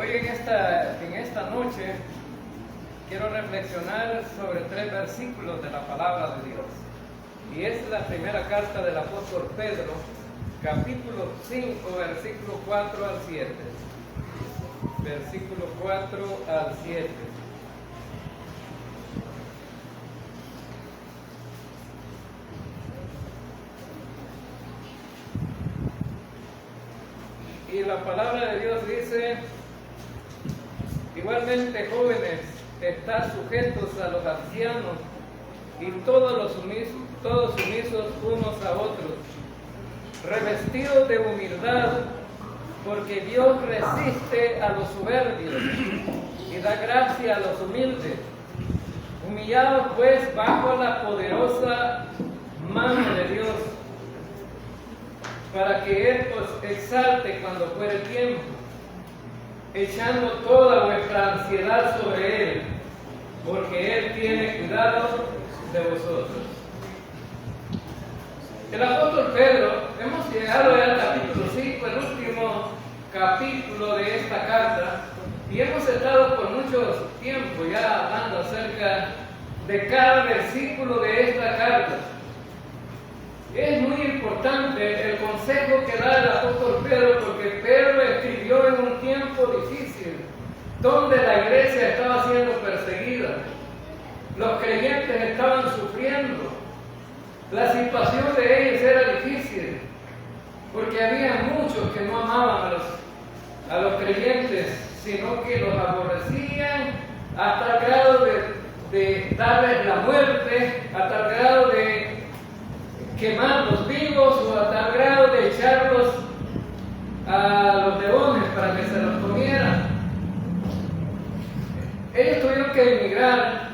Hoy en esta noche quiero reflexionar sobre 3 versículos de la palabra de Dios. Y es la primera carta del apóstol Pedro, capítulo 5, versículo 4 al 7. Versículo 4 al 7. Y la palabra de Dios dice: igualmente, jóvenes, estad sujetos a los ancianos y todos sumisos unos a otros, revestidos de humildad, porque Dios resiste a los soberbios y da gracia a los humildes. Humillados pues bajo la poderosa mano de Dios, para que Él os exalte cuando fuere tiempo, echando toda vuestra ansiedad sobre Él, porque Él tiene cuidado de vosotros. El apóstol Pedro, hemos llegado ya al capítulo 5, el último capítulo de esta carta, y hemos estado por mucho tiempo ya hablando acerca de cada versículo de esta carta. Es muy importante el consejo que da el apóstol Pedro, porque Pedro escribió en un tiempo difícil, donde la iglesia estaba siendo perseguida, los creyentes estaban sufriendo, la situación de ellos era difícil, porque había muchos que no amaban a los creyentes, sino que los aborrecían hasta el grado de darles la muerte, hasta el grado de quemarlos vivos o a tal grado de echarlos a los leones para que se los comieran. Ellos tuvieron que emigrar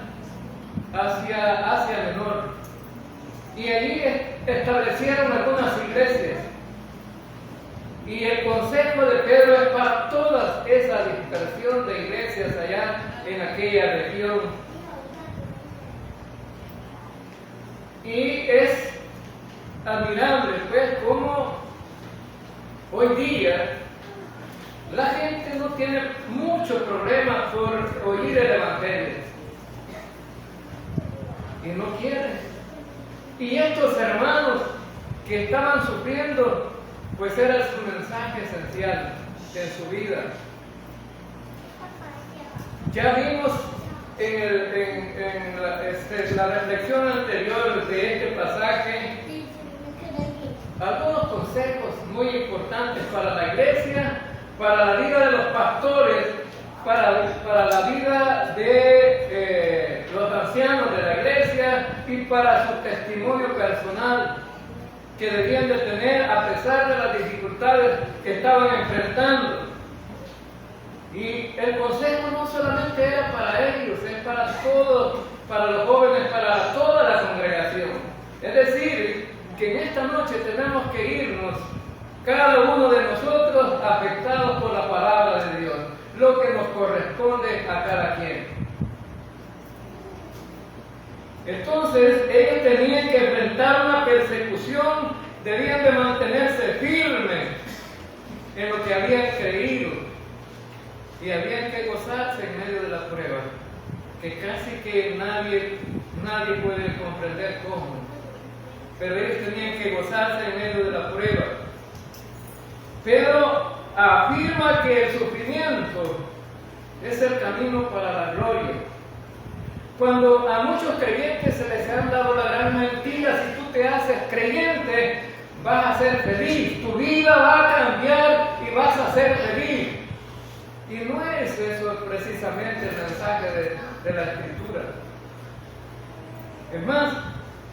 hacia Asia Menor y allí establecieron algunas iglesias. Y el consejo de Pedro es para toda esa dispersión de iglesias allá en aquella región. Y es admirable, pues, cómo hoy día la gente no tiene mucho problema por oír el Evangelio y no quieren. Y estos hermanos que estaban sufriendo, pues era su mensaje esencial en su vida. Ya vimos en la reflexión anterior de este pasaje algunos consejos muy importantes para la iglesia, para la vida de los pastores, para la vida de los ancianos de la iglesia y para su testimonio personal que debían de tener a pesar de las dificultades que estaban enfrentando. Y el consejo no solamente era para ellos, es para todos, para los jóvenes, para toda la congregación. Es decir, que en esta noche tenemos que irnos, cada uno de nosotros, afectados por la palabra de Dios, lo que nos corresponde a cada quien. Entonces, ellos tenían que enfrentar una persecución, debían de mantenerse firmes en lo que habían creído y habían que gozarse en medio de la prueba, que casi que nadie puede comprender cómo. Pero ellos tenían que gozarse en medio de la prueba. Pedro afirma que el sufrimiento es el camino para la gloria. Cuando a muchos creyentes se les han dado la gran mentira: si tú te haces creyente, vas a ser feliz, tu vida va a cambiar y vas a ser feliz. Y no es eso precisamente el mensaje de la Escritura. Es más,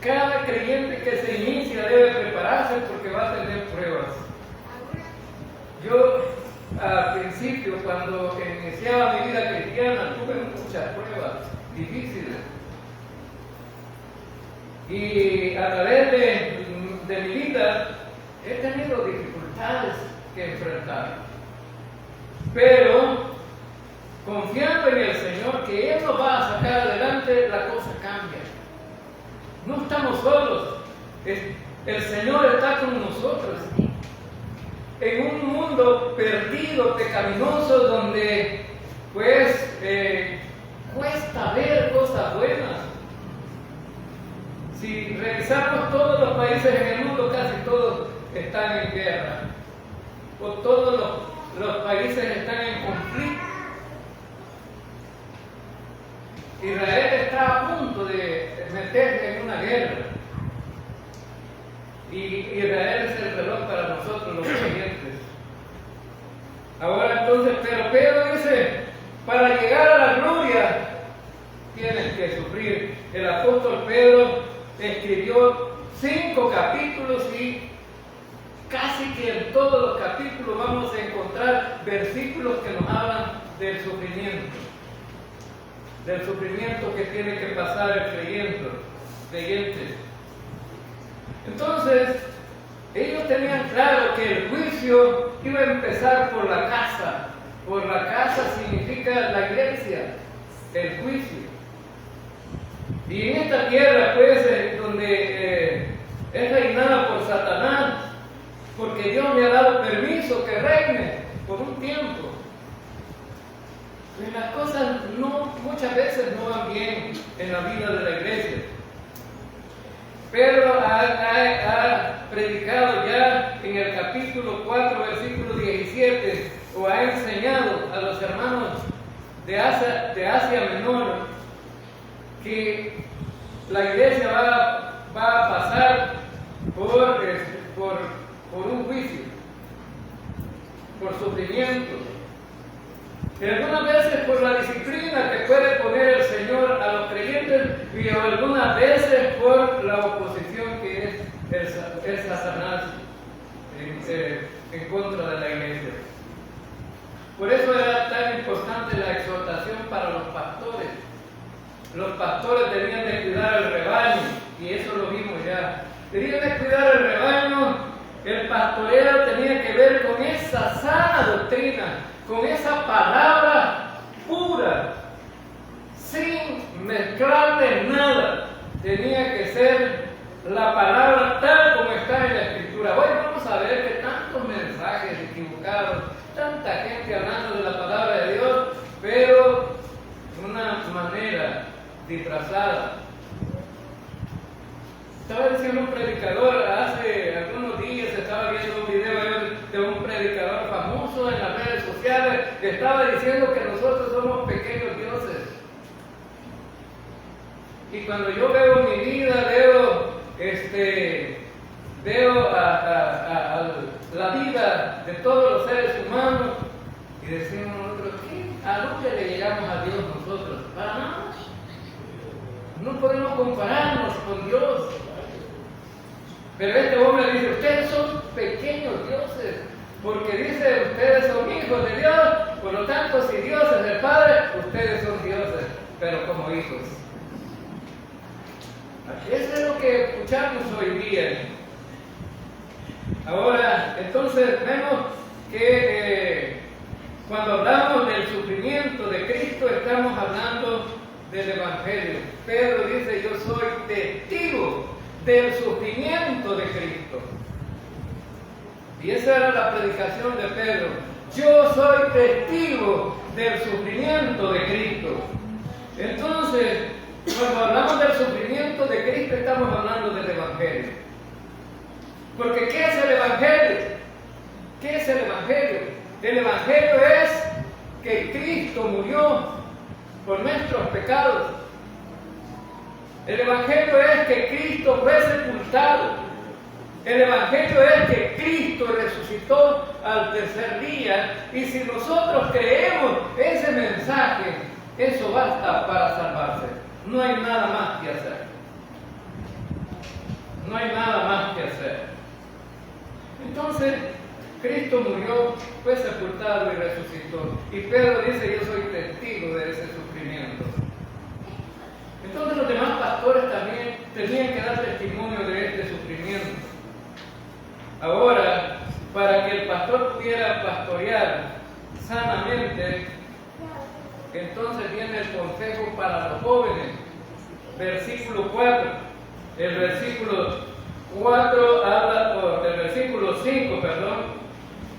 cada creyente que se inicia debe prepararse porque va a tener pruebas. Yo, al principio, cuando iniciaba mi vida cristiana, tuve muchas pruebas difíciles. Y a través de mi vida he tenido dificultades que enfrentar. Pero, confiando en el Señor, que Él nos va a sacar adelante, la cosa cambia. No estamos solos, el Señor está con nosotros. en un mundo perdido, pecaminoso, donde pues cuesta ver cosas buenas. Si revisamos todos los países en el mundo, casi todos están en guerra, o todos los países están en conflicto. Israel está a punto de meterse en una guerra. Y Israel es el reloj para nosotros los creyentes. Ahora entonces, pero Pedro dice, para llegar a la gloria tienes que sufrir. El apóstol Pedro escribió 5 capítulos y casi que en todos los capítulos vamos a encontrar versículos que nos hablan del sufrimiento que tiene que pasar el creyente. Entonces, ellos tenían claro que el juicio iba a empezar por la casa. Por la casa significa la iglesia, el juicio. Y en esta tierra, pues, donde es reinada por Satanás, porque Dios le ha dado permiso que reine por un tiempo. Pues las cosas muchas veces no van bien en la vida de la iglesia. Pedro ha predicado ya en el capítulo 4, versículo 17, o ha enseñado a los hermanos de Asia Menor que la iglesia va a pasar por un juicio, por sufrimiento. Y algunas veces por la disciplina que puede poner el Señor a los creyentes, y algunas veces por la oposición que es Satanás en contra de la iglesia. Por eso era tan importante la exhortación para los pastores. Los pastores tenían de cuidar el rebaño, y eso lo vimos ya. Tenían de cuidar el rebaño. El pastoreo tenía que ver con esa sana doctrina, con esa palabra pura, sin mezclarle nada. Tenía que ser la palabra tal como está en la Escritura. Hoy vamos a ver que tantos mensajes equivocados, tanta gente hablando de la palabra de Dios, pero de una manera disfrazada. Estaba diciendo un predicador, hace algunos días estaba viendo un video de un predicador famoso en las redes sociales que estaba diciendo que nosotros somos pequeños dioses. Y cuando yo veo mi vida, veo a la vida de todos los seres humanos y decimos nosotros, ¿a dónde le llegamos a Dios nosotros? Para nada. No podemos compararnos con Dios. Pero este hombre dice, ustedes son pequeños dioses, porque dice, ustedes son hijos de Dios, por lo tanto, si Dios es el Padre, ustedes son dioses, pero como hijos. Eso es lo que escuchamos hoy día. Ahora, entonces, vemos que cuando hablamos del sufrimiento de Cristo, estamos hablando del Evangelio. Pedro dice, yo soy testigo del sufrimiento de Cristo. Y esa era la predicación de Pedro. Yo soy testigo del sufrimiento de Cristo. Entonces, cuando hablamos del sufrimiento de Cristo, estamos hablando del Evangelio. Porque ¿qué es el Evangelio? ¿Qué es el Evangelio? El Evangelio es que Cristo murió por nuestros pecados. El Evangelio es que Cristo fue sepultado. El Evangelio es que Cristo resucitó al tercer día. Y si nosotros creemos ese mensaje, eso basta para salvarse. No hay nada más que hacer. No hay nada más que hacer. Entonces, Cristo murió, fue sepultado y resucitó. Y Pedro dice, yo soy testigo de ese sufrimiento. Entonces los demás pastores también tenían que dar testimonio de este sufrimiento. Ahora, para que el pastor pudiera pastorear sanamente, entonces viene el consejo para los jóvenes. Versículo 4. El versículo 4 habla, el versículo 5, perdón,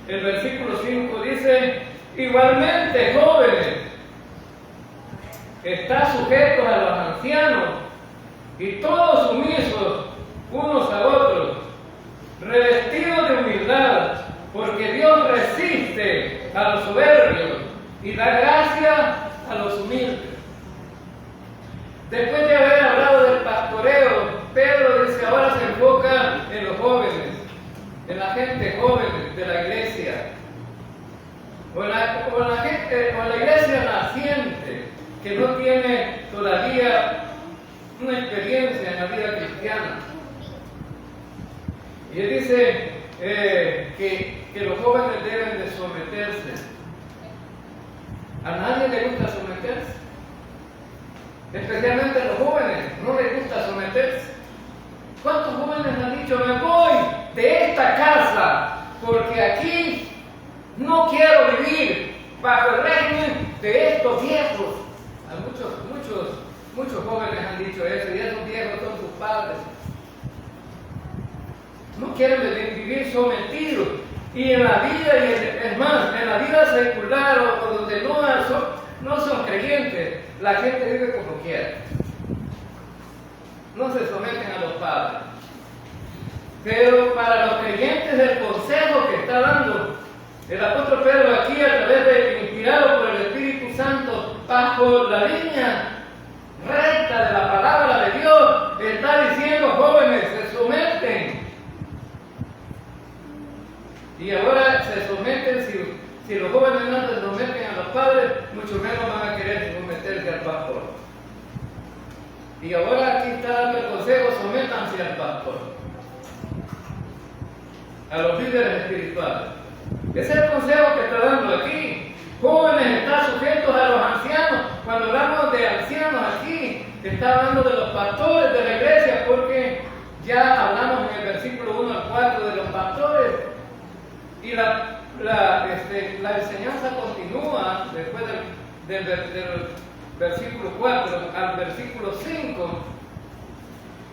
el versículo 5 dice: igualmente, jóvenes, está sujetos a los ancianos y todos sumisos unos a otros, revestidos de humildad, porque Dios resiste a los soberbios y da gracia a los humildes. Después de haber hablado del pastoreo, Pedro dice, ahora se enfoca en los jóvenes, en la gente joven de la iglesia, o en la iglesia naciente, que no tiene todavía una experiencia en la vida cristiana. Y él dice que los jóvenes deben de someterse. A nadie le gusta someterse, especialmente a los jóvenes, no les gusta someterse. ¿Cuántos jóvenes han dicho, me voy de esta casa porque aquí no quiero vivir bajo el régimen de estos viejos? Muchos jóvenes han dicho eso, y esos viejos son sus padres. No quieren vivir sometidos. Y en la vida, es más, en la vida secular o donde no son creyentes, la gente vive como quiere. No se someten a los padres. Pero para los creyentes, el consejo que está dando el apóstol Pedro aquí, a través de, inspirado por el Espíritu Santo, bajo la línea recta de la palabra de Dios, está diciendo, jóvenes, se someten. Y ahora se someten, si los jóvenes no se someten a los padres, mucho menos van a querer someterse al pastor. Y ahora aquí está dando el consejo, sométanse al pastor, a los líderes espirituales. Ese es el consejo que está dando aquí. Jóvenes, están sujetos a los ancianos. Cuando hablamos de ancianos aquí, está hablando de los pastores de la iglesia, porque ya hablamos en el versículo 1 al 4 de los pastores. Y la enseñanza continúa después del versículo 4 al versículo 5.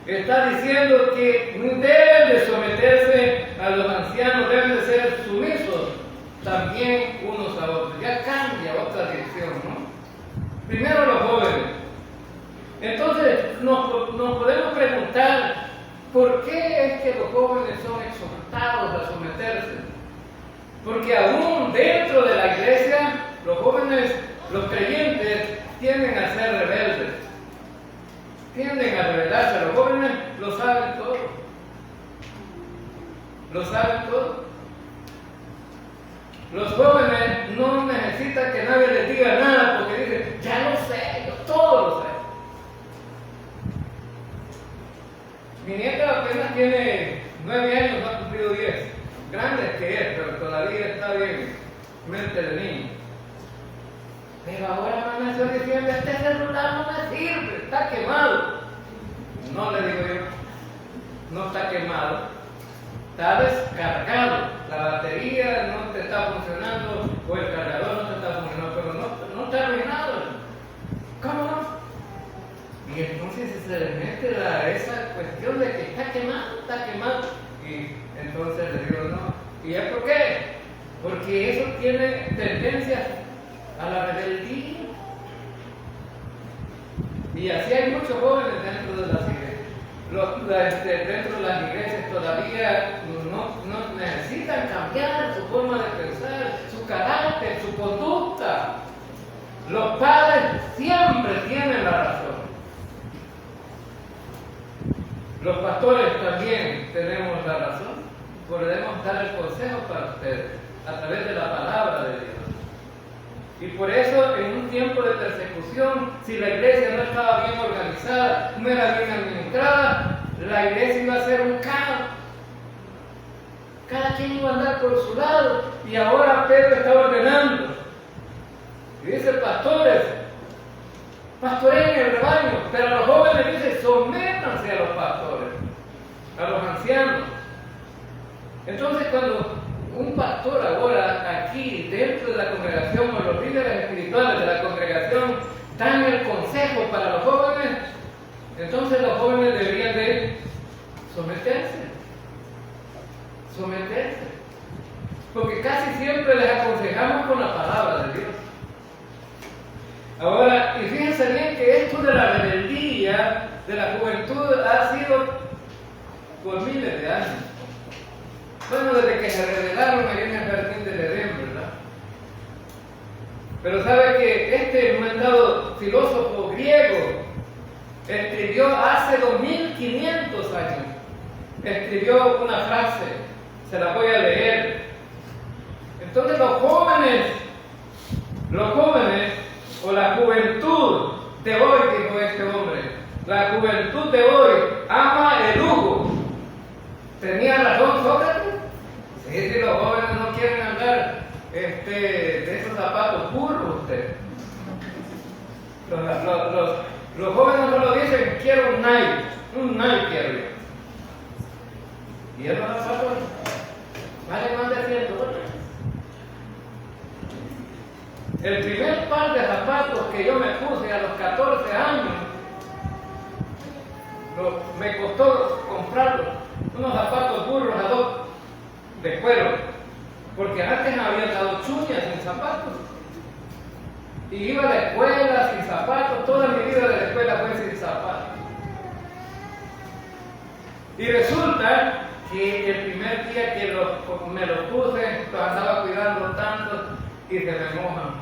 Está diciendo que deben de someterse a los ancianos, deben de ser sumisos también unos a otros. Ya cambia otra dirección, ¿no? Primero los jóvenes. Entonces nos podemos preguntar, ¿por qué es que los jóvenes son exhortados a someterse? Porque aún dentro de la iglesia, los jóvenes, los creyentes, tienden a ser rebeldes. Tienden a rebelarse. Los jóvenes lo saben todo. Lo saben todo. Los jóvenes no necesitan que nadie les diga nada porque dicen, ya lo sé, yo todo lo sé. Mi nieta apenas tiene 9 años, no ha cumplido 10. Grande que es, pero todavía está bien, mente de niño. Pero ahora van a estar diciendo, este celular no me sirve, está quemado. No le digo yo, no está quemado, está descargado. La batería no te está funcionando, o el cargador no te está funcionando, pero no está arruinado. ¿Cómo no? Y entonces se le mete esa cuestión de que está quemado. Y entonces le digo, no. ¿Y es por qué? Porque eso tiene tendencia a la rebeldía. Y así hay muchos jóvenes dentro de las iglesias. Dentro de las iglesias todavía no necesitan cambiar su forma de pensar, su carácter, su conducta. Los padres siempre tienen la razón. Los pastores también tenemos la razón. Podemos dar el consejo para ustedes a través de la palabra de Dios. Y por eso, en un tiempo de persecución, si la iglesia no estaba bien organizada, no era bien administrada, la iglesia iba a ser un caos. Cada quien iba a andar por su lado. Y ahora Pedro está ordenando. Y dice, pastores, pastoreen el rebaño. Pero a los jóvenes dice, sométanse a los pastores, a los ancianos. Entonces, cuando un pastor ahora aquí dentro de la congregación, o los líderes espirituales de la congregación dan el consejo para los jóvenes, entonces los jóvenes deberían de someterse. porque casi siempre les aconsejamos con la palabra de Dios. Ahora, y fíjense bien que esto de la rebeldía de la juventud ha sido por miles de años. Bueno, desde que se rebelaron ahí en el jardín del Edén, ¿verdad? Pero sabe que este mentado filósofo griego escribió hace 2500 años, escribió una frase, se la voy a leer. Entonces los jóvenes, o la juventud de hoy, dijo este hombre, la juventud de hoy ama el lujo. ¿Tenía razón Sócrates? Sí, si los jóvenes no quieren andar de esos zapatos burros, usted. Los jóvenes solo dicen, quiero un Nike quiero yo. Y esos zapatos valen más de $100. El primer par de zapatos que yo me puse a los 14 años, me costó comprarlos, unos zapatos burros a dos de cuero, porque antes me habían dado chuñas sin zapatos. Y iba a la escuela sin zapatos, toda mi vida de la escuela fue sin zapatos. Y resulta que el primer día que me los puse, los andaba cuidando tanto y se me mojan.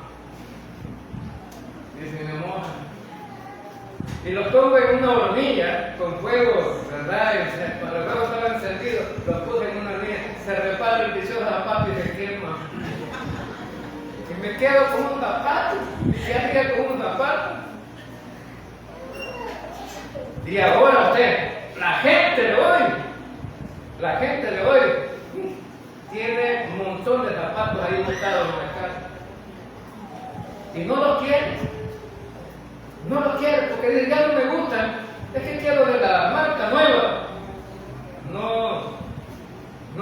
Y los pongo en una hornilla con fuego, ¿verdad? Cuando el fuego estaba encendido, los puse en una hornilla, se repara el vicioso zapato y se quema. Y me quedo con un zapato, y ya quedé con un zapato. Y ahora usted, la gente de hoy, tiene un montón de zapatos ahí montados en la casa. Y no los quiere, porque dice, ya no me gustan, es que quiero de la marca nueva. No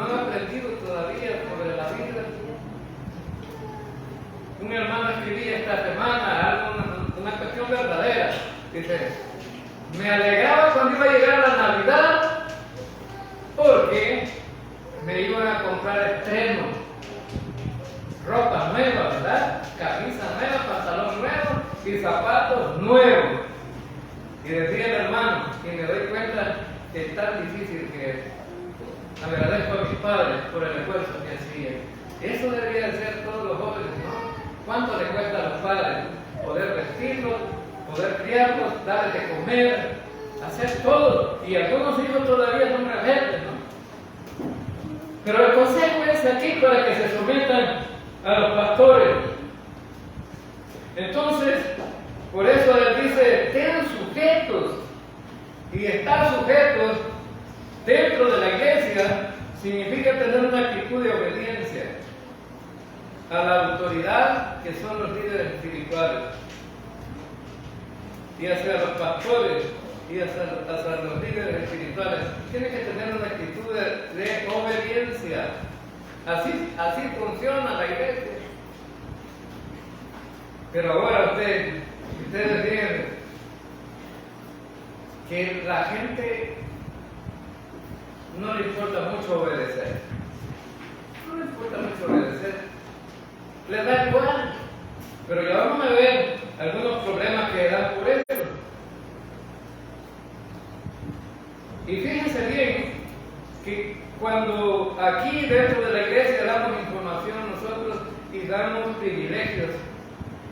han aprendido todavía sobre la vida. Un hermano escribía esta semana una cuestión verdadera. Dice, me alegraba cuando iba a llegar la Navidad porque me iban a comprar estreno, ropa nueva, ¿verdad? Camisa nueva, pantalón nuevo y zapatos nuevos. Y decía el hermano, y me doy cuenta que es tan difícil que es. Agradezco a mis padres por el esfuerzo que hacían. Eso debería de ser todos los jóvenes, ¿no? ¿Cuánto le cuesta a los padres poder vestirlos, poder criarlos, darles de comer, hacer todo? Y algunos hijos todavía son rebeldes, ¿no? Pero el consejo es aquí para que se sometan a los pastores. Entonces, por eso él dice, sean sujetos. Y estar sujetos dentro de la iglesia significa tener una actitud de obediencia a la autoridad que son los líderes espirituales, y hacia los pastores y hacia los líderes espirituales. Tiene que tener una actitud de obediencia. Así funciona la iglesia. Pero ahora ustedes ven que la gente no le importa mucho obedecer. No le importa mucho obedecer. Les da igual. Pero ya vamos a ver algunos problemas que dan por eso. Y fíjense bien que cuando aquí dentro de la iglesia damos información nosotros y damos privilegios,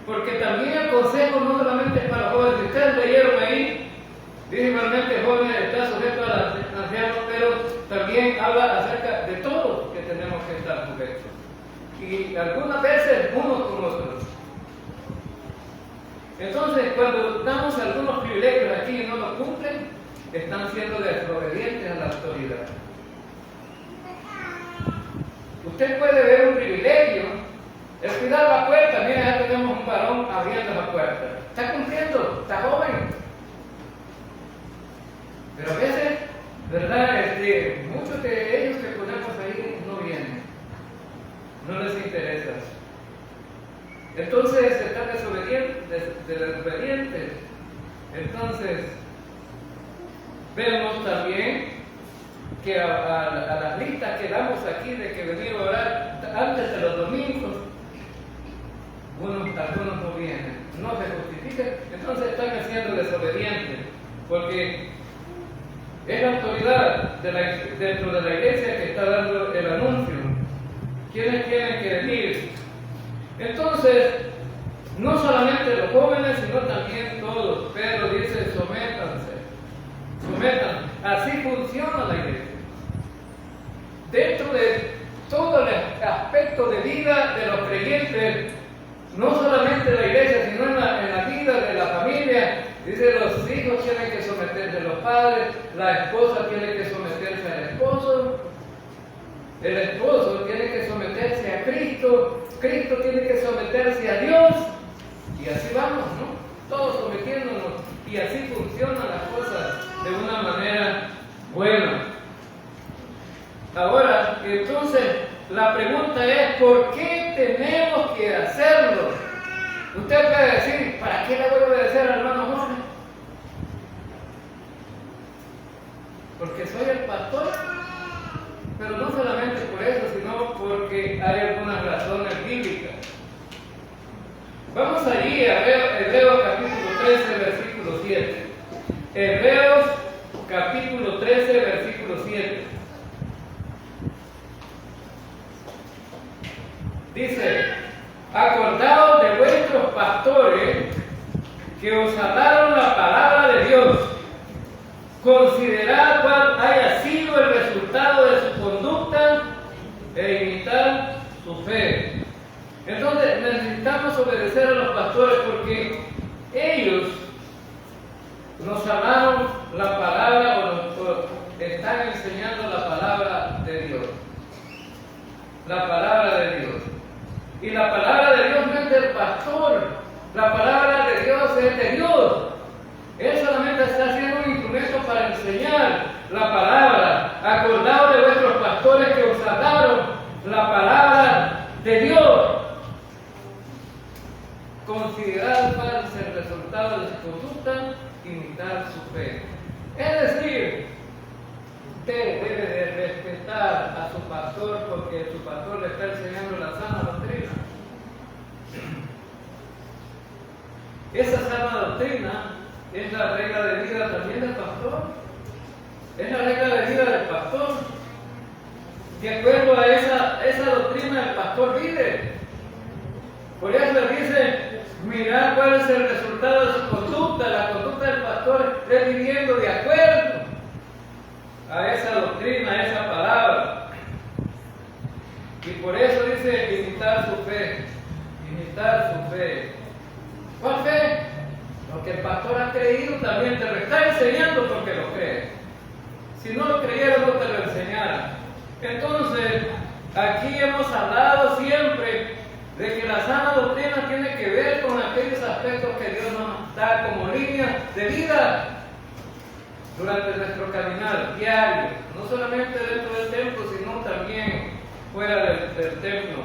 porque también el consejo no solamente es para los jóvenes. Si ustedes leyeron ahí, dice igualmente joven está sujeto a los ancianos, pero también habla acerca de todos que tenemos que estar sujetos. Y algunas veces unos con otros. Entonces, cuando damos algunos privilegios aquí y no los cumplen, están siendo desobedientes a la autoridad. Usted puede ver un privilegio, es cuidar la puerta. Mira, ya tenemos un varón abriendo la puerta. Está cumpliendo, está joven. Pero a veces, ¿verdad? Muchos de ellos que ponemos ahí no vienen. No les interesa. Entonces están desobedientes. Entonces, vemos también que a las listas que damos aquí de que venir a orar antes de los domingos, algunos no vienen, no se justifican, entonces están haciendo desobedientes, porque es la autoridad dentro de la iglesia que está dando el anuncio. ¿Quiénes tienen que venir? Entonces, no solamente los jóvenes, sino también todos. Pedro dice, sométanse. Así funciona la iglesia. Dentro de todo el aspecto de vida de los creyentes, no solamente la iglesia, sino en la vida de la familia, dice, los hijos tienen que someterse a los padres, la esposa tiene que someterse al esposo, el esposo tiene que someterse a Cristo, Cristo tiene que someterse a Dios, y así vamos, ¿no? Todos sometiéndonos, y así funcionan las cosas de una manera buena. Ahora, entonces, la pregunta es, ¿por qué tenemos que hacerlo? Usted puede decir, ¿para qué le voy a obedecer al hermano Jorge? Porque soy el pastor. Pero no solamente por eso, sino porque hay algunas razones bíblicas. Vamos allí a Hebreos capítulo 13, versículo 7. Hebreos capítulo 13, versículo 7. Dice, acordaos de vuestros pastores que os hablaron la palabra de Dios. Considerad cuál haya sido el resultado de su conducta e imitar su fe. Entonces necesitamos obedecer a los pastores porque ellos nos hablaron la palabra o están enseñando la palabra de Dios. La palabra de Dios. Y la palabra de Dios no es del pastor, la palabra de Dios es de Dios. Él solamente está haciendo un instrumento para enseñar la palabra. Acordaos de vuestros pastores que os hablaron la palabra de Dios. Considerad cuál es el resultado de su conducta, imitar su fe. Es decir, usted debe de respetar a su pastor porque su pastor le está enseñando la sana doctrina. Esa sana doctrina es la regla de vida también del pastor. Es la regla de vida del pastor. De acuerdo a esa doctrina el pastor vive. Por eso le dice, mirad cuál es el resultado de su conducta. La conducta del pastor es viviendo de acuerdo a esa doctrina, a esa palabra. Y por eso dice imitar su fe. Imitar su fe. ¿Cuál fe? Lo que el pastor ha creído también te lo está enseñando porque lo cree. Si no lo creyera, no te lo enseñara. Entonces, aquí hemos hablado siempre de que la sana doctrina tiene que ver con aquellos aspectos que Dios nos da como línea de vida durante nuestro caminar diario, no solamente dentro del templo, sino también fuera del templo.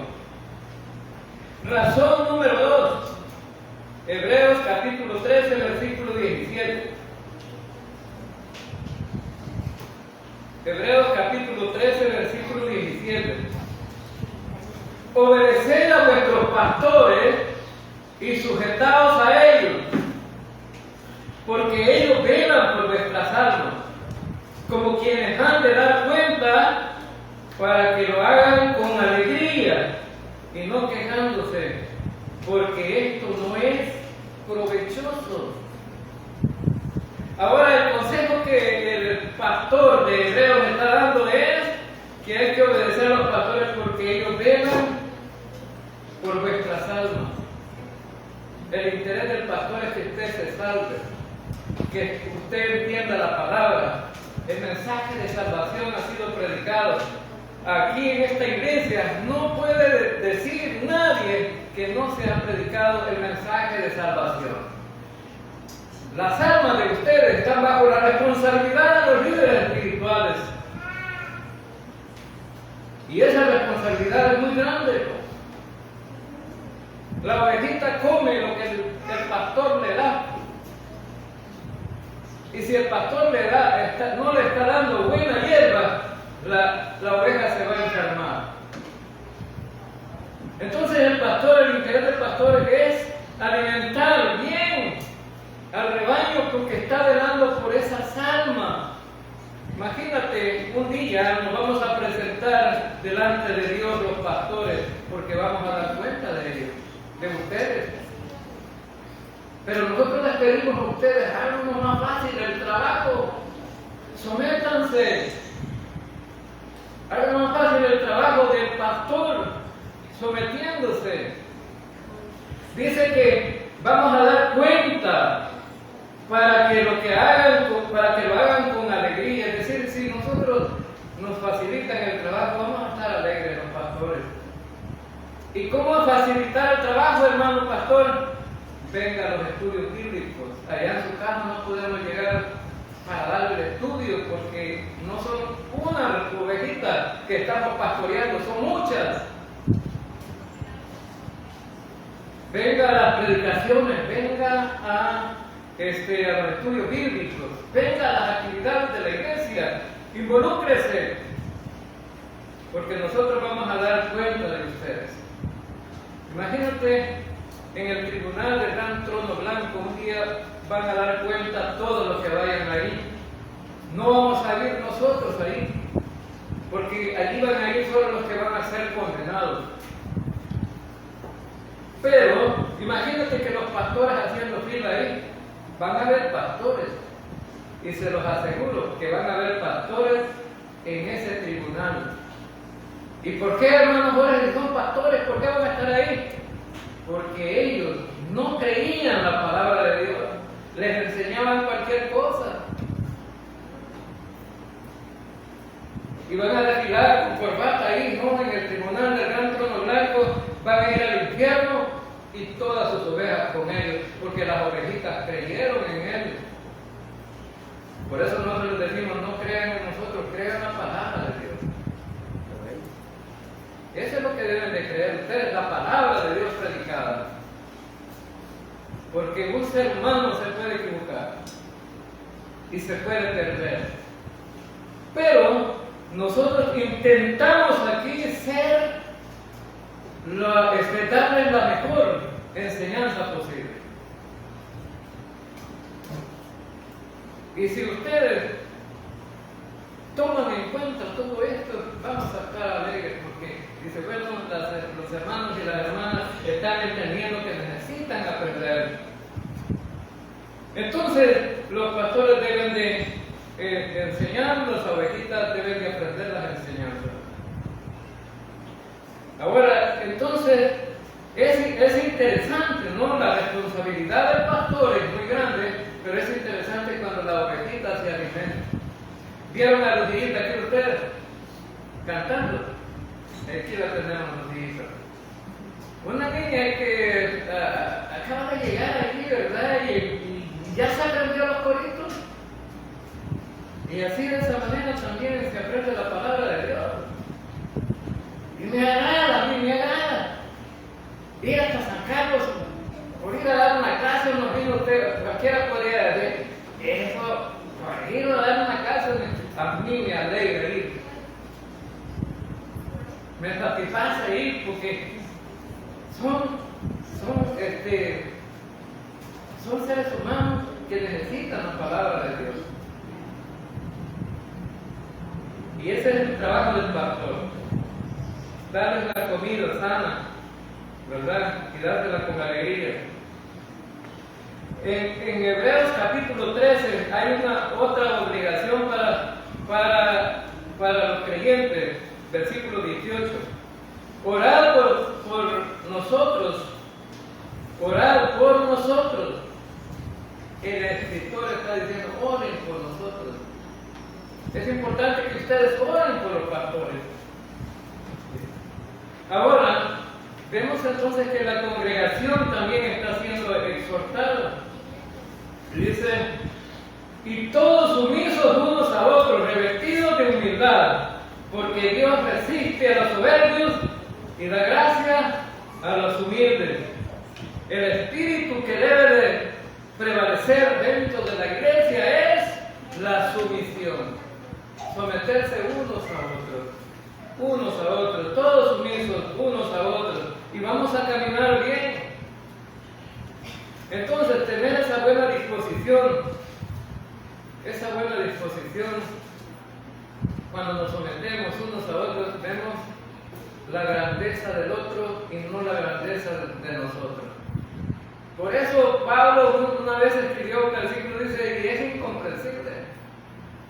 Razón número 2. Hebreos capítulo 13, versículo 17. Hebreos capítulo 13, versículo 17. Obedeced a vuestros pastores y sujetaos a ellos, porque ellos velan por vuestras almas, como quienes han de dar cuenta, para que lo hagan con alegría y no quejándose, porque esto no es provechoso. Ahora el consejo que el pastor de Hebreos está dando es que hay que obedecer a los pastores porque ellos velan por vuestras almas. El interés del pastor es que usted se salve, que usted entienda la palabra. El mensaje de salvación ha sido predicado. Aquí en esta iglesia no puede decir nadie que no se ha predicado el mensaje de salvación. Las almas de ustedes están bajo la responsabilidad de los líderes espirituales. Y esa responsabilidad es muy grande. La ovejita come lo que el pastor le da. Y si el pastor no le está dando buena hierba, la oveja se va a enfermar. Entonces el interés del pastor es alimentar bien al rebaño porque está velando por esas almas. Imagínate, un día nos vamos a presentar delante de Dios los pastores porque vamos a dar cuenta de ellos, de ustedes. Pero nosotros les pedimos a ustedes algo más fácil, el trabajo. Sométanse. Algo más fácil, el trabajo del pastor, sometiéndose. Dice que vamos a dar cuenta para que lo hagan con alegría. Es decir, si nosotros nos facilitan el trabajo, vamos a estar alegres los pastores. ¿Y cómo facilitar el trabajo, hermano pastor? Venga a los estudios bíblicos. Allá en su casa no podemos llegar para darle el estudio porque no son una ovejita que estamos pastoreando, son muchas. Venga a las predicaciones, venga a los estudios bíblicos, venga a las actividades de la iglesia, involúcrese, porque nosotros vamos a dar cuenta de ustedes. Imagínate, en el tribunal del gran trono blanco, un día van a dar cuenta todos los que vayan ahí. No vamos a ir nosotros ahí, porque allí van a ir solo los que van a ser condenados. Pero imagínate que los pastores haciendo fila ahí, van a haber pastores, y se los aseguro que van a haber pastores en ese tribunal. ¿Y por qué, hermanos Jorge, son pastores? ¿Por qué van a estar ahí? Porque ellos no creían la palabra de Dios, les enseñaban cualquier cosa. Y van a desfilar con corbata ahí, ¿no? En el tribunal del gran trono blanco, van a ir al infierno y todas sus ovejas con ellos, porque las ovejitas creyeron en él. Por eso nosotros les decimos, no crean en nosotros, crean la palabra de Dios. Eso es lo que deben de creer ustedes, la palabra de Dios predicada. Porque un ser humano se puede equivocar y se puede perder. Pero nosotros intentamos aquí darles la mejor enseñanza posible. Y si ustedes toman en cuenta todo esto, vamos a estar alegres porque dice, bueno, los hermanos y las hermanas están entendiendo que necesitan aprender. Entonces, los pastores deben de enseñar, las ovejitas deben de aprender las enseñanzas. Ahora, entonces, es interesante, ¿no? La responsabilidad del pastor es muy grande, pero es interesante cuando la ovejita se alimenta. ¿Vieron a los hijitos aquí ustedes? Cantando. Aquí la tenemos los hijitos. Una niña que acaba de llegar aquí, ¿verdad? Y ya se aprendió los coritos. Y así de esa manera también se aprende la palabra de Dios. Y me agrada, a mí me agrada. Ir hasta San Carlos, por ir a dar una clase, unos niños, cualquiera podría decir, eso, por ir a dar una clase, a mí me alegra ir. Me satisface ir porque son seres humanos que necesitan la palabra de Dios. Y ese es el trabajo del pastor. Darles la comida sana, ¿verdad? Y dársela con alegría. En Hebreos capítulo 13 hay una otra obligación para los creyentes. Versículo 18. Orad por nosotros. Orad por nosotros. El escritor está diciendo, oren por nosotros. Es importante que ustedes oren por los pastores. Ahora, vemos entonces que la congregación también está siendo exhortada. Dice, y todos sumisos unos a otros, revestidos de humildad, porque Dios resiste a los soberbios y da gracia a los humildes. El espíritu que debe de prevalecer dentro de la iglesia es la sumisión. Someterse unos a otros. unos a otros, todos sumisos unos a otros, y vamos a caminar bien. Entonces, tener esa buena disposición, cuando nos sometemos unos a otros, vemos la grandeza del otro y no la grandeza de nosotros. Por eso Pablo una vez escribió un versículo, dice, y es incomprensible,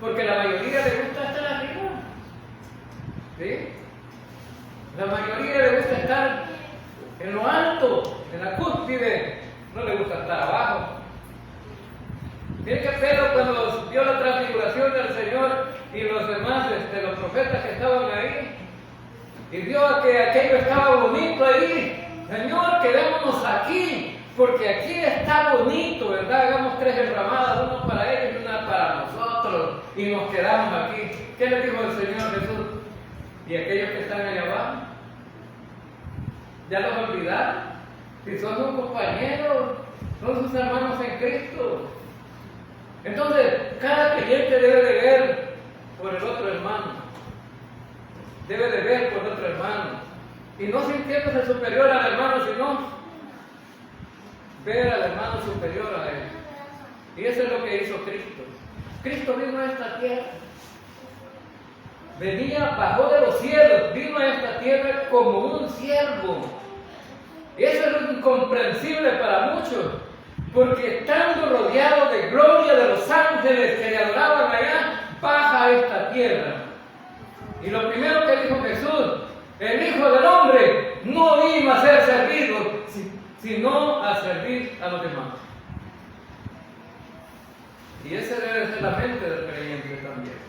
porque la mayoría le gusta estar arriba, ¿sí? La mayoría le gusta estar en lo alto, en la cúspide, no le gusta estar abajo. Miren que Pedro, cuando vio la transfiguración del Señor y los demás, los profetas que estaban ahí, y vio que aquello estaba bonito ahí, Señor, quedémonos aquí, porque aquí está bonito, ¿verdad? Hagamos 3 enramadas, una para ellos y una para nosotros, y nos quedamos aquí. ¿Qué le dijo el Señor Jesús? ¿Y aquellos que están allá abajo? ¿Ya los olvidaron? Si son sus compañeros, son sus hermanos en Cristo. Entonces, cada creyente debe de ver por el otro hermano. Debe de ver por otro hermano. Y no sintiéndose superior al hermano, sino ver al hermano superior a él. Y eso es lo que hizo Cristo. Cristo vino a esta tierra. Bajó de los cielos, vino a esta tierra como un siervo. Y eso es incomprensible para muchos, porque estando rodeado de gloria de los ángeles que le adoraban allá, baja a esta tierra. Y lo primero que dijo Jesús, el Hijo del Hombre no vino a ser servido, sino a servir a los demás. Y esa debe ser la mente del creyente también.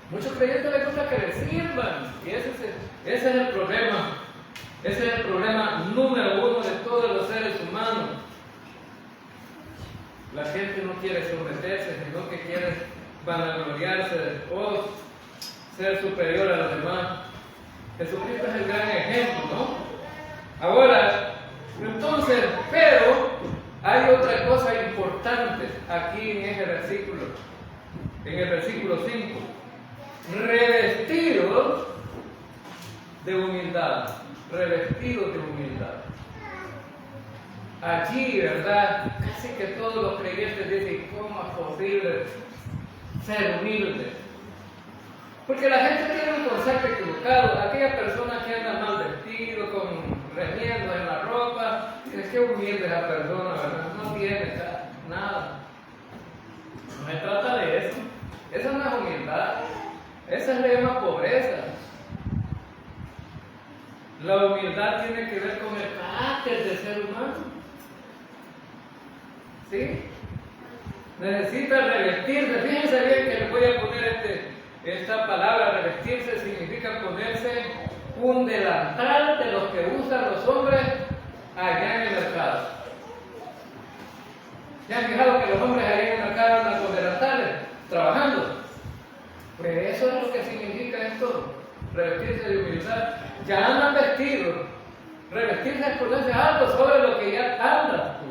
Muchos creyentes les gusta que les sirvan, y ese es el problema. Ese es el problema número 1 de todos los seres humanos. La gente no quiere someterse, sino que quiere vanagloriarse o ser superior a los demás. Jesucristo es el gran ejemplo, ¿no? Ahora, entonces, pero hay otra cosa importante aquí en ese versículo, en el versículo 5. Revestidos de humildad. Revestidos de humildad. Allí, ¿verdad? Casi que todos los creyentes dicen, ¿cómo es posible ser humilde? Porque la gente tiene un concepto equivocado. Aquella persona que anda mal vestido, con remiendos en la ropa, dice, qué humilde esa persona, ¿verdad? No tiene nada. No se trata de eso. Esa no es humildad. Esa es la misma pobreza. La humildad tiene que ver con el carácter del ser humano. ¿Sí? Necesita revestirse. Fíjense bien que le voy a poner esta palabra, revestirse significa ponerse un delantal de los que usan los hombres allá en el mercado. ¿Ya han fijado que los hombres allá en el mercado andan con delantales, trabajando? Pues eso es lo que significa esto, revestirse de humildad. Ya andan vestidos. Revestirse es ponerse algo sobre lo que ya andas tú.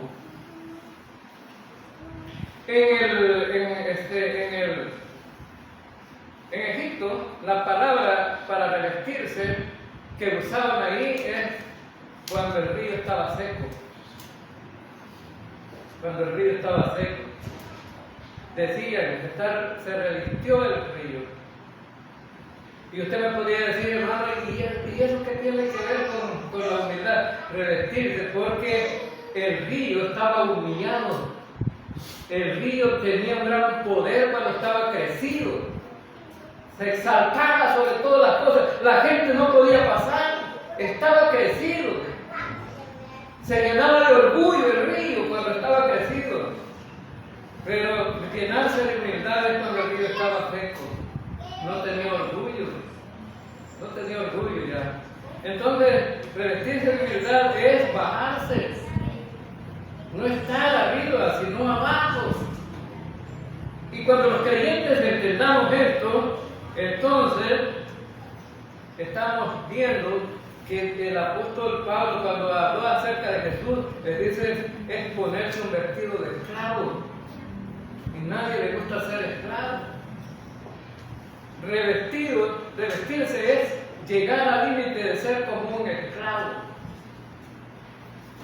En Egipto, la palabra para revestirse que usaban ahí es cuando el río estaba seco. Cuando el río estaba seco. Decían, se revistió el río. Y usted me podría decir, hermano, ¿y eso qué tiene que ver con la humildad? Revestirse, porque el río estaba humillado. El río tenía un gran poder cuando estaba crecido. Se exaltaba sobre todas las cosas. La gente no podía pasar. Estaba crecido. Se llenaba de orgullo el río cuando estaba crecido. Pero llenarse de humildad es cuando el río estaba seco. No tenía orgullo. No tenía orgullo ya. Entonces, revestirse de humildad es bajarse. No estar arriba, sino abajo. Y cuando los creyentes entendamos esto, entonces estamos viendo que el apóstol Pablo, cuando habló acerca de Jesús, les dice, es ponerse un vestido de esclavo. Y nadie le gusta ser esclavo. Revestirse es llegar al límite de ser como un esclavo.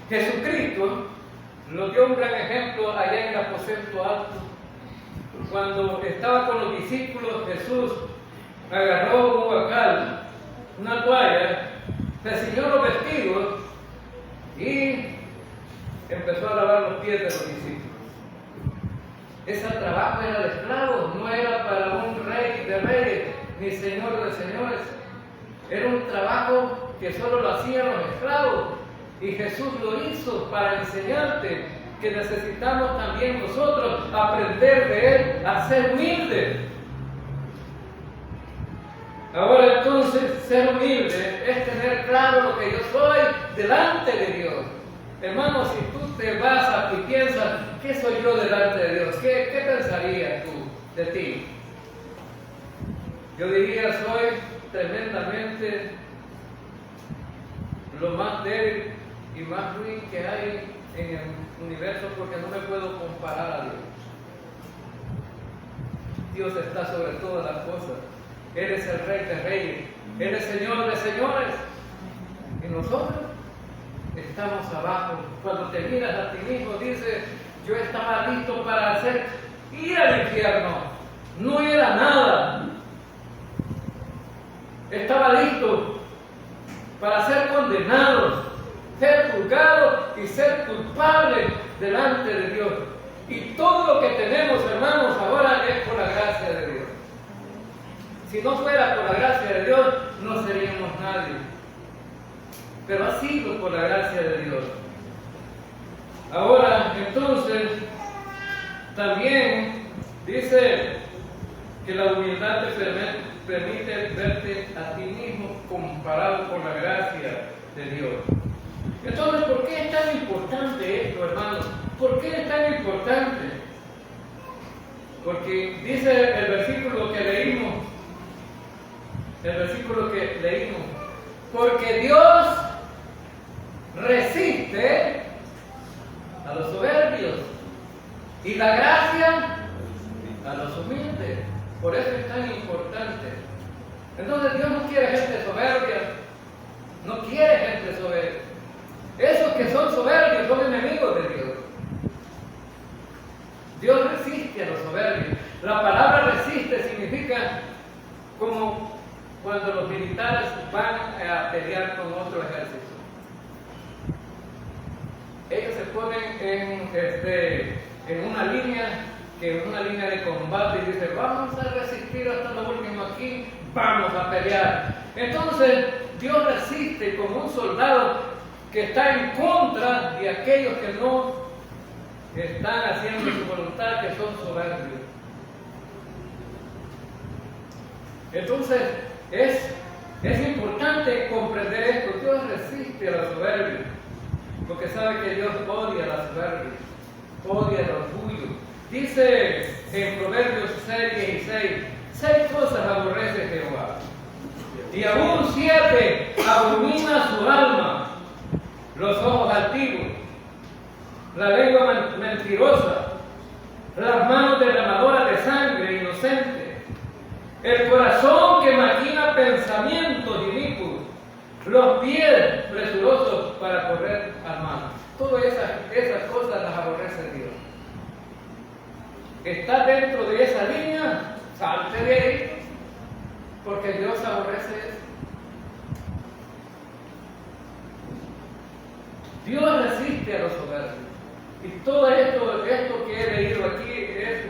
Jesucristo nos dio un gran ejemplo allá en el aposento alto. Cuando estaba con los discípulos, Jesús agarró un huacal, una toalla, se ciñó los vestidos y empezó a lavar los pies de los discípulos. Ese trabajo era de esclavos, no era para un rey de reyes ni señor de señores. Era un trabajo que solo lo hacían los esclavos. Y Jesús lo hizo para enseñarte que necesitamos también nosotros aprender de Él a ser humildes. Ahora entonces, ser humilde es tener claro lo que yo soy delante de Dios. Hermano, si tú te vas y piensas, ¿qué soy yo delante de Dios? ¿Qué pensarías tú de ti? Yo diría, soy tremendamente lo más débil y más ruin que hay en el universo, porque no me puedo comparar a Dios. Dios está sobre todas las cosas. Eres el Rey de Reyes, eres Señor de Señores. Y nosotros estamos abajo. Cuando te miras a ti mismo, dices, yo estaba listo para ir al infierno. No era nada. Estaba listo para ser condenado, ser juzgado y ser culpable delante de Dios. Y todo lo que tenemos, hermanos, ahora es por la gracia de Dios. Si no fuera por la gracia de Dios, no seríamos nadie. Pero ha sido por la gracia de Dios. Ahora, entonces, también dice que la humildad te permite verte a ti mismo comparado con la gracia de Dios. Entonces, ¿por qué es tan importante esto, hermanos? ¿Por qué es tan importante? Porque dice el versículo que leímos, porque Dios resiste a los soberbios y la gracia a los humildes. Por eso es tan importante. Entonces Dios no quiere gente soberbia, no quiere gente soberbia. Esos que son soberbios son enemigos de Dios. Dios resiste a los soberbios. La palabra resiste significa como cuando los militares van a pelear con otro ejército. Ellos se ponen en una línea de combate y dicen, vamos a resistir hasta lo último aquí, vamos a pelear. Entonces Dios resiste como un soldado que está en contra de aquellos que no están haciendo su voluntad, que son soberbios. Entonces es importante comprender esto. Dios resiste a la soberbia, porque sabe que Dios odia a la soberbia, odia el orgullo. Dice en Proverbios 6:16, 6 cosas aborrece Jehová, y aún 7 abomina su alma: los ojos altivos, la lengua mentirosa, las manos derramadoras de sangre inocente, el corazón que maquina pensamientos inicuos, los pies presurosos para correr al mal. Todas esas cosas las aborrece Dios. ¿Está dentro de esa línea? Salte de ahí, porque Dios aborrece eso. Dios resiste a los soberbios. Y todo esto que he leído aquí es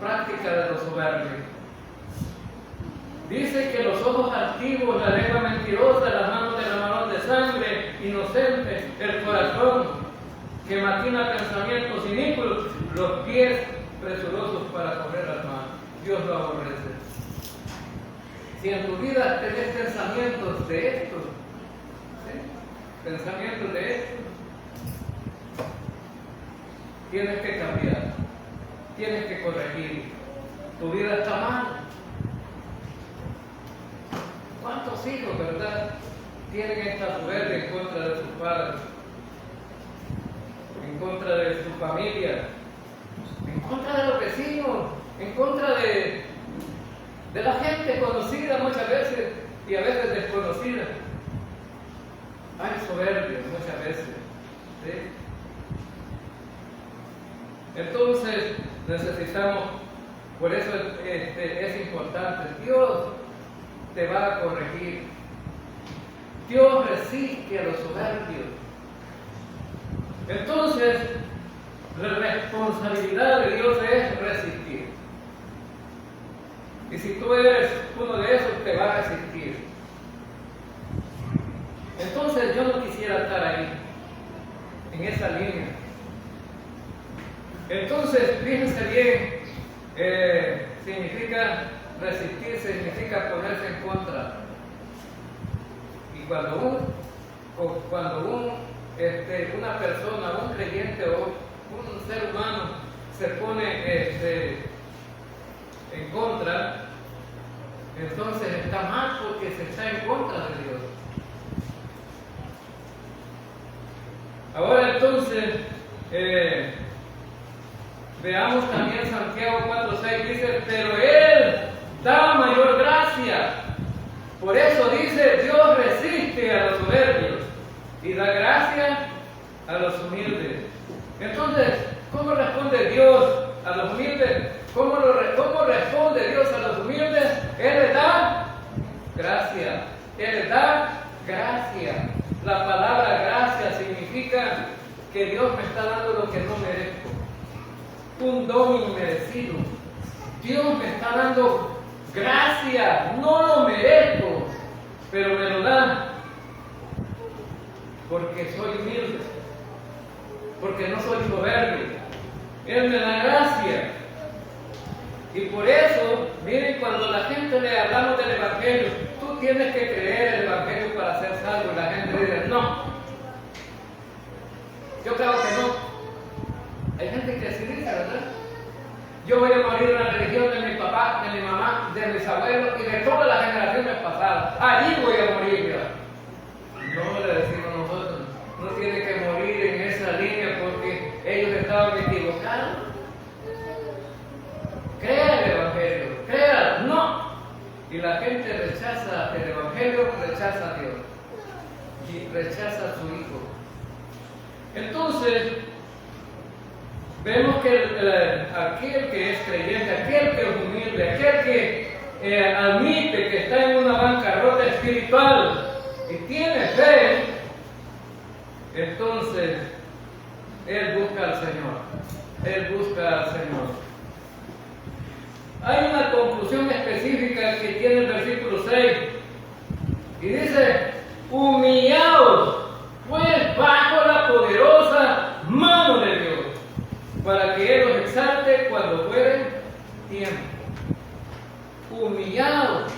práctica de los soberbios. Dice que los ojos altivos, la lengua mentirosa, las manos derramadoras de sangre inocente, el corazón que maquina pensamientos inicuos, los pies presurosos para correr al mal. Dios lo aborrece. Si en tu vida tenés pensamientos de estos, pensamientos de esto, tienes que cambiar, tienes que corregir. Tu vida está mal. ¿Cuántos hijos, verdad, tienen esta soberbia en contra de sus padres, en contra de su familia, en contra de los vecinos, en contra de de la gente conocida muchas veces y a veces desconocida. Hay soberbios muchas veces, ¿sí? Entonces necesitamos, por eso es importante, Dios te va a corregir. Dios resiste a los soberbios. Entonces, la responsabilidad de Dios es resistir. Y si tú eres uno de esos, te va a resistir. Entonces, yo no quisiera estar ahí, en esa línea. Entonces, fíjense bien, significa resistir, significa ponerse en contra. Y cuando una persona, un creyente o un ser humano se pone en contra, entonces está mal porque se está en contra de Dios. Ahora entonces, veamos también Santiago 4:6, dice, pero Él da mayor gracia. Por eso dice, Dios resiste a los soberbios y da gracia a los humildes. Entonces, ¿cómo responde Dios a los humildes? ¿Cómo responde Dios a los humildes? Él les da gracia. Él les da gracia. La palabra gracia significa que Dios me está dando lo que no merezco. Un don inmerecido. Dios me está dando gracia. No lo merezco, pero me lo da porque soy humilde, porque no soy soberbio. Él me da gracia. Y por eso, miren, cuando la gente le hablamos del Evangelio, tú tienes que creer el Evangelio para ser salvo. Y la gente dice, no. Yo creo que no. Hay gente que así dice, ¿verdad? Yo voy a morir en la religión de mi papá, de mi mamá, de mis abuelos y de todas las generaciones pasadas. Allí voy a morir yo. No le decimos nosotros, no tiene que morir en esa línea porque ellos estaban equivocados. Crea el Evangelio, crea, no. Y la gente rechaza el Evangelio, rechaza a Dios y rechaza a su Hijo. Entonces, vemos que aquel que es creyente, aquel que es humilde, aquel que admite que está en una bancarrota espiritual y tiene fe, entonces él busca al Señor. Él busca al Señor. Hay una conclusión específica que tiene el versículo 6 y dice: humillaos pues bajo la poderosa mano de Dios, para que Él los exalte cuando fuere tiempo. Humillados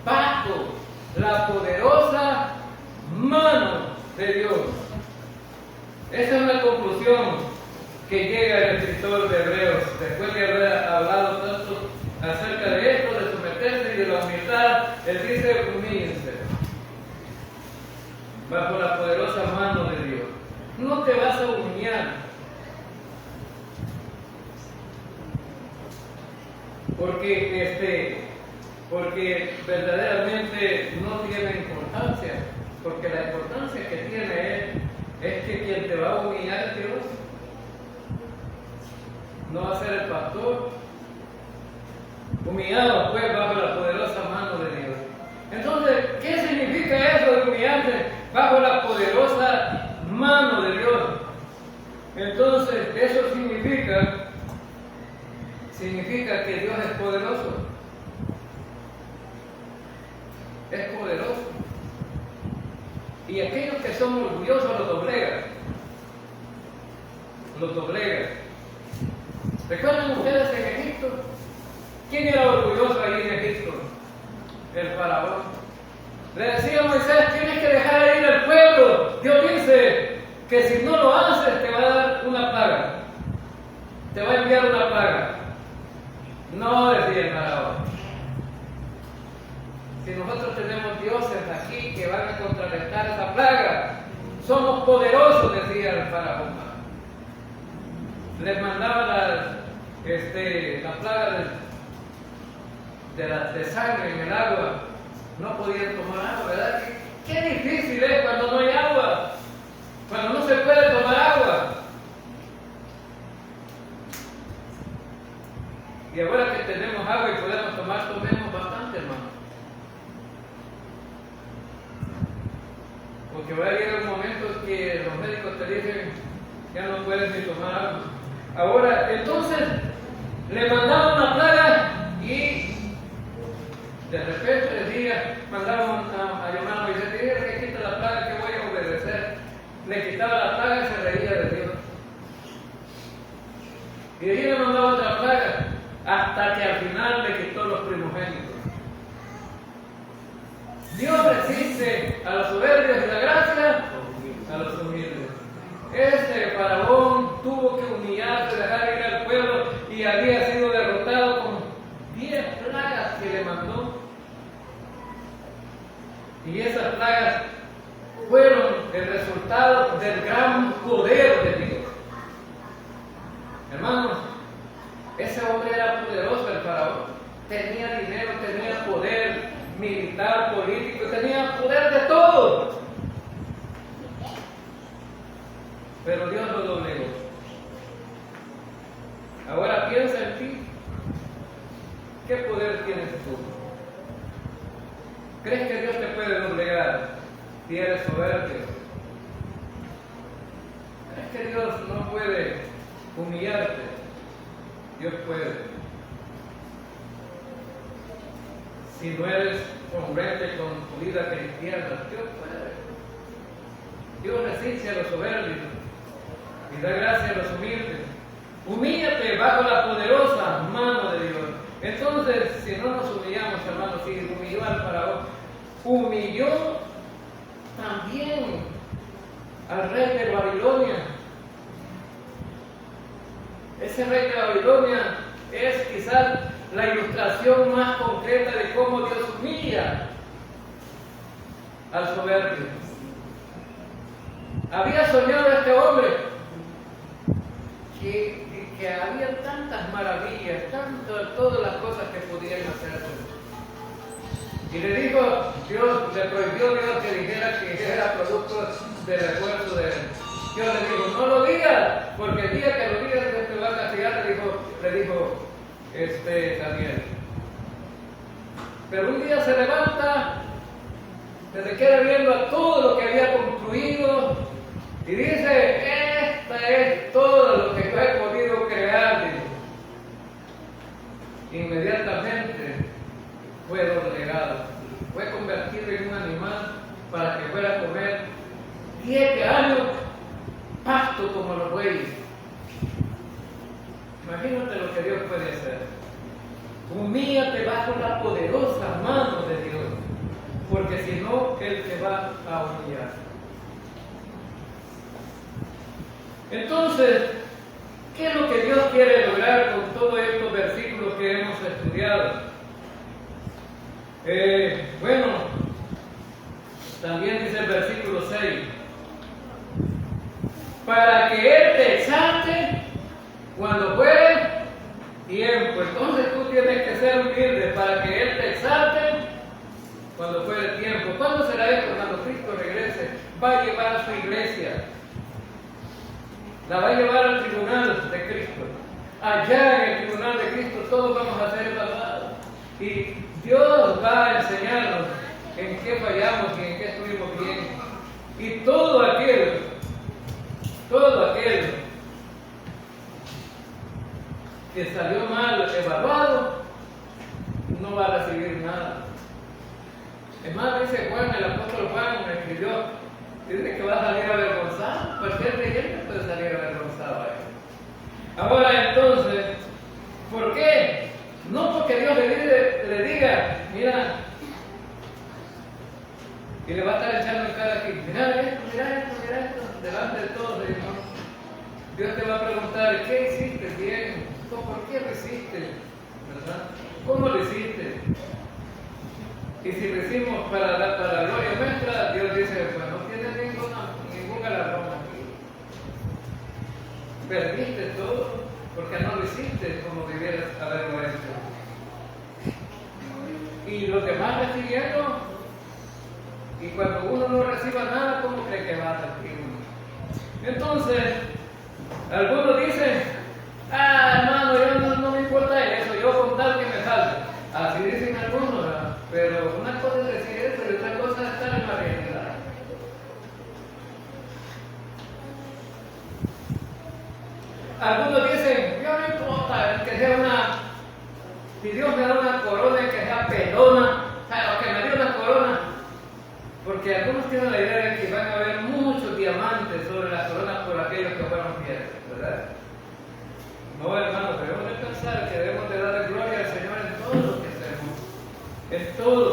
bajo la poderosa mano de Dios. Esa es la conclusión que llega el escritor de Hebreos, después de haber hablado tanto acerca de esto, de someterse y de la humildad. Él dice: humíllense bajo la poderosa mano de Dios. No te vas a humillar porque verdaderamente no tiene importancia, porque la importancia que tiene es que quien te va a humillar es Dios. No va a ser el pastor. Humillado pues bajo la poderosa mano de Dios. Entonces, ¿qué significa eso de humillarse bajo la poderosa mano de Dios? Entonces, eso significa que Dios es poderoso. Es poderoso. Y aquellos que son orgullosos los doblega. Los doblega. ¿Recuerdan ustedes en Egipto? ¿Quién era orgulloso ahí en Egipto? El faraón. Le decía a Moisés: tienes que dejar ir al pueblo. Dios dice que si no lo haces te va a dar una plaga. Te va a enviar una plaga. No, decía el faraón. Si nosotros tenemos dioses aquí que van a contrarrestar esa plaga, somos poderosos, decía el faraón. Les mandaba la plaga de sangre en el agua, no podían tomar agua, ¿verdad? Qué difícil es cuando no hay agua, cuando no se puede tomar agua. Y ahora que tenemos agua y podemos tomar, tomemos bastante, hermano. Porque va a llegar un momento que los médicos te dicen, ya no puedes ni tomar agua. Ahora, entonces, le mandaron una plaga y de repente decía, mandaron a llamar a Moisés, dile que quita la plaga, que voy a obedecer. Le quitaba la plaga y se reía de Dios. Y de ahí le mandaba otra plaga, hasta que al final le quitó los primogénitos. Dios resiste a los soberbios y la gracia a los humildes. Este faraón tuvo que humillarse, dejar ir al pueblo y había sido derrotado con 10 plagas que le mandó. Y esas plagas fueron el resultado del gran poder de Dios. Hermanos, ese hombre era poderoso, el faraón. Tenía dinero, tenía poder militar, político, tenía poder de todo. Pero Dios lo doblegó. Ahora piensa en ti. ¿Qué poder tienes tú? ¿Crees que Dios te puede doblegar si eres soberbio? ¿Crees que Dios no puede humillarte? Dios puede. Si no eres congruente con tu vida cristiana, Dios puede. Dios resiste a los soberbios y da gracia a los humildes. Humíllate bajo la poderosa mano de Dios. Entonces, si no nos humillamos, hermanos, si humilló al faraón, humilló también al rey de Babilonia. Ese rey de Babilonia es quizás la ilustración más concreta de cómo Dios humilla al soberbio. Había soñado este hombre que había tantas maravillas, todas las cosas que podían hacerse. Y le dijo Dios, le prohibió Dios que dijera que era producto del esfuerzo de él. Dios le dijo, no lo digas, porque el día que lo digas Dios te va a castigar, le dijo Daniel. Pero un día se levanta, se queda viendo a todo lo que había construido y dice, esta es todo lo que yo he podido crear. Inmediatamente fue doblegado, fue convertido en un animal para que fuera a comer 7 años pasto como los bueyes. Imagínate lo que Dios puede hacer. Humíllate bajo la poderosa mano de Dios, porque si no, Él te va a humillar. Entonces, ¿qué es lo que Dios quiere lograr con todos estos versículos que hemos estudiado? Bueno, también dice el versículo 6, para que Él te exalte cuando fuere tiempo. Entonces tú tienes que ser humilde para que Él te exalte cuando fuere tiempo. ¿Cuándo será esto? Cuando Cristo regrese. Va a llevar a su iglesia. La va a llevar al tribunal de Cristo. Allá en el tribunal de Cristo todos vamos a ser evaluados. Y Dios va a enseñarnos en qué fallamos y en qué estuvimos bien. Y todo aquel que salió mal evaluado no va a recibir nada. Es más, dice Juan, el apóstol Juan me escribió, dice que va a salir avergonzado. Cualquier creyente puede salir avergonzado ahí. Ahora entonces, ¿por qué? No porque Dios le diga, mira, y le va a estar echando en cara aquí, mira esto, delante de todos, ¿no? Dios te va a preguntar, ¿qué hiciste bien? ¿Por qué lo hiciste? ¿Verdad? ¿Cómo lo hiciste? Y si lo hicimos para la gloria nuestra, Dios dice, pues no tienes ningún galardón aquí. Perdiste todo porque no lo hiciste como debieras haberlo hecho. y los demás recibiendo, y cuando uno no reciba nada, ¿cómo cree que va a recibir uno? Entonces, algunos dicen, hermano, yo no me importa eso, yo con tal que me salga. Así dicen algunos, ¿verdad? Pero una cosa es decir eso y otra cosa es estar en la realidad. Algunos dicen, yo no importa que sea si Dios me da una corona que sea pelona, o que me dé una corona, porque algunos tienen la idea de que van a haber muchos diamantes sobre la corona por aquellos que fueron fieles, ¿verdad? No, hermano, debemos de pensar que debemos de darle gloria al Señor en todo lo que hacemos, en todo,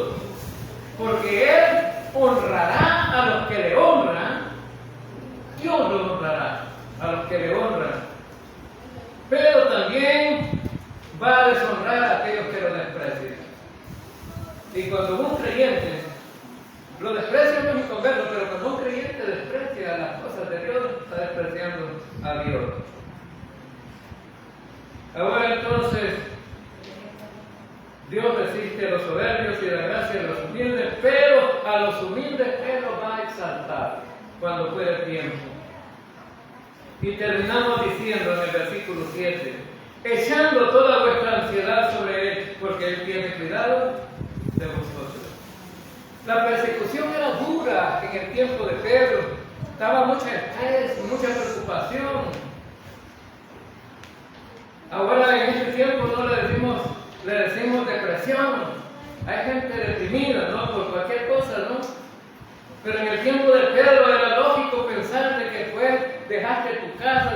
porque Él honrará a los que le honran, Dios lo honrará a los que le honran, pero también va a deshonrar a aquellos que lo desprecian. Y cuando un creyente lo desprecia, no es inconverso, pero cuando un creyente desprecia las cosas de Dios, está despreciando a Dios. Ahora entonces, Dios resiste a los soberbios y da gracia a los humildes, pero a los humildes Él los va a exaltar cuando puede tiempo. Y terminamos diciendo en el versículo 7, echando toda vuestra ansiedad sobre Él, porque Él tiene cuidado de vosotros. La persecución era dura en el tiempo de Pedro, estaba mucha estrés, mucha preocupación. Ahora en este tiempo no le decimos depresión. Hay gente deprimida, ¿no? Por cualquier cosa, ¿no? Pero en el tiempo de Pedro era lógico pensar de que pues dejaste tu casa,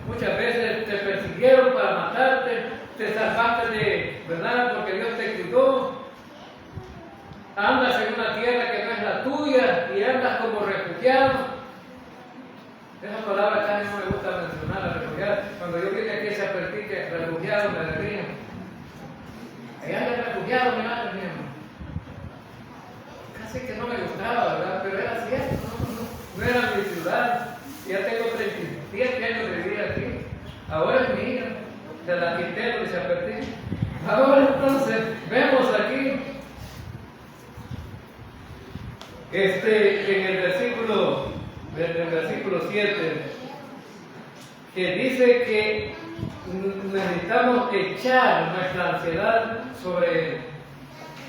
muchas veces te persiguieron para matarte, te salvaste de, ¿verdad? Porque Dios te cuidó. Andas en una tierra que no es la tuya y andas como refugiado. Esa palabra casi no me gusta mencionar, refugiado. Cuando yo vine aquí a Chapertique, refugiado me decían. Allá anda refugiado, mi madre, mi hermano. Casi que no me gustaba, ¿verdad? Pero era cierto, no era mi ciudad. Ya tengo 37 años de vivir aquí. Ahora es mía, de la Quintero de Chapertique. Ahora entonces, vemos aquí, en el versículo 7, que dice que necesitamos echar nuestra ansiedad sobre Él.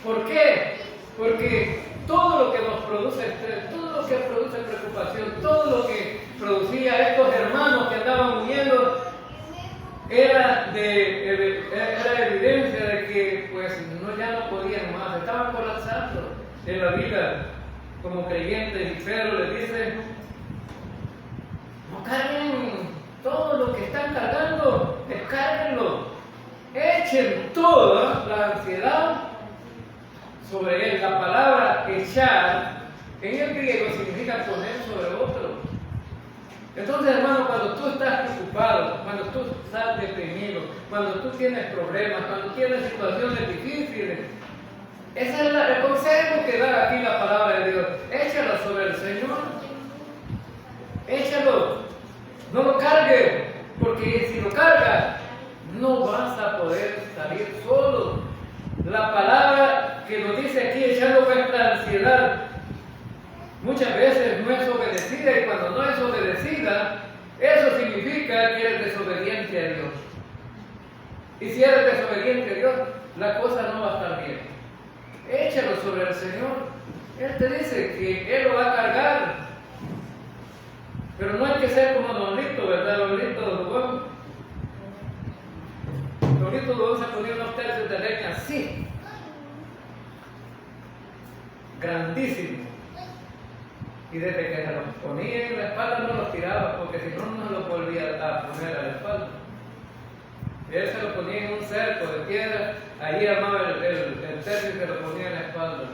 ¿Por qué? Porque todo lo que nos produce estrés, todo lo que produce preocupación, todo lo que producía estos hermanos que andaban huyendo, era evidencia de que pues ya no podían más, estaban colapsando en la vida como creyentes. Y Pedro les dice, no carguen todo lo que están cargando, descárguenlo, echen toda la ansiedad sobre Él. La palabra echar en el griego significa poner sobre otro. Entonces, hermano, cuando tú estás preocupado, cuando tú estás deprimido, cuando tú tienes problemas, cuando tienes situaciones difíciles, ese es el consejo que da aquí la palabra de Dios. Échalo sobre el Señor. Échalo. No lo cargues, porque si lo cargas, no vas a poder salir solo. La palabra que nos dice aquí, echando vuestra ansiedad, muchas veces no es obedecida, y cuando no es obedecida, eso significa que eres desobediente a Dios. Y si eres desobediente a Dios, la cosa no va a estar bien. Échalo sobre el Señor. Él te dice que Él lo va a cargar. Pero no hay que ser como Don Lito, ¿verdad? Don Lito Dubón. Don Lito Dubón se ponía unos tercios de leña así, grandísimos. Y desde que se los ponía en la espalda no los tiraba, porque si no, no los volvía a poner a la espalda. Él se lo ponía en un cerco de piedra, allí armaba el tercio y se lo ponía en la espalda.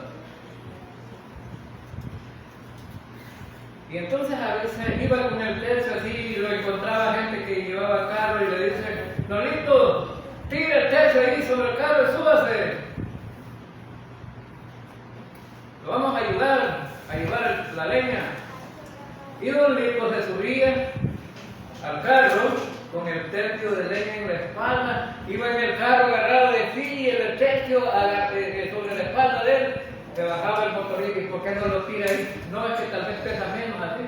Y entonces a veces iba con el tercio así y lo encontraba gente que llevaba carro y le dice, Nolito, tira el tercio ahí sobre el carro y súbase. Lo vamos a llevar la leña. Y Don Lito se subía al carro con el tercio de leña en la espalda, iba en el carro agarrado de sí y el tercio sobre la te bajaba el motorista y ¿por qué no lo tira ahí? No, es que tal vez pesa menos a ti.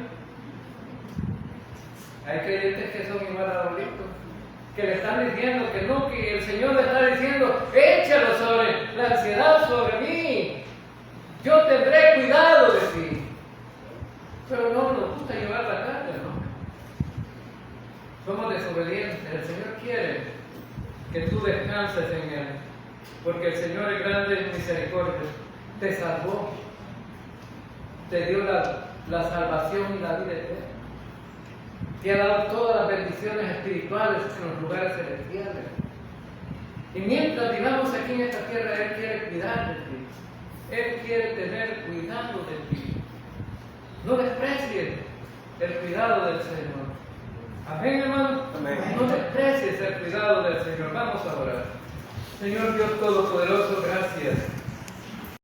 Hay creyentes que son igual a Raulito, que le están diciendo que no, que el Señor le está diciendo, échalo sobre la ansiedad sobre mí, yo tendré cuidado de ti. Pero no nos gusta llevar la carga, ¿no? Somos desobedientes. El Señor quiere que tú descanses en Él, porque el Señor es grande en misericordia, te salvó, te dio la salvación y la vida eterna. Te ha dado todas las bendiciones espirituales en los lugares celestiales. Y mientras vivamos aquí en esta tierra, Él quiere cuidar de ti. Él quiere tener cuidado de ti. No desprecies el cuidado del Señor. Amén, hermano. Amén. No desprecies el cuidado del Señor. Vamos a orar. Señor Dios Todopoderoso, gracias.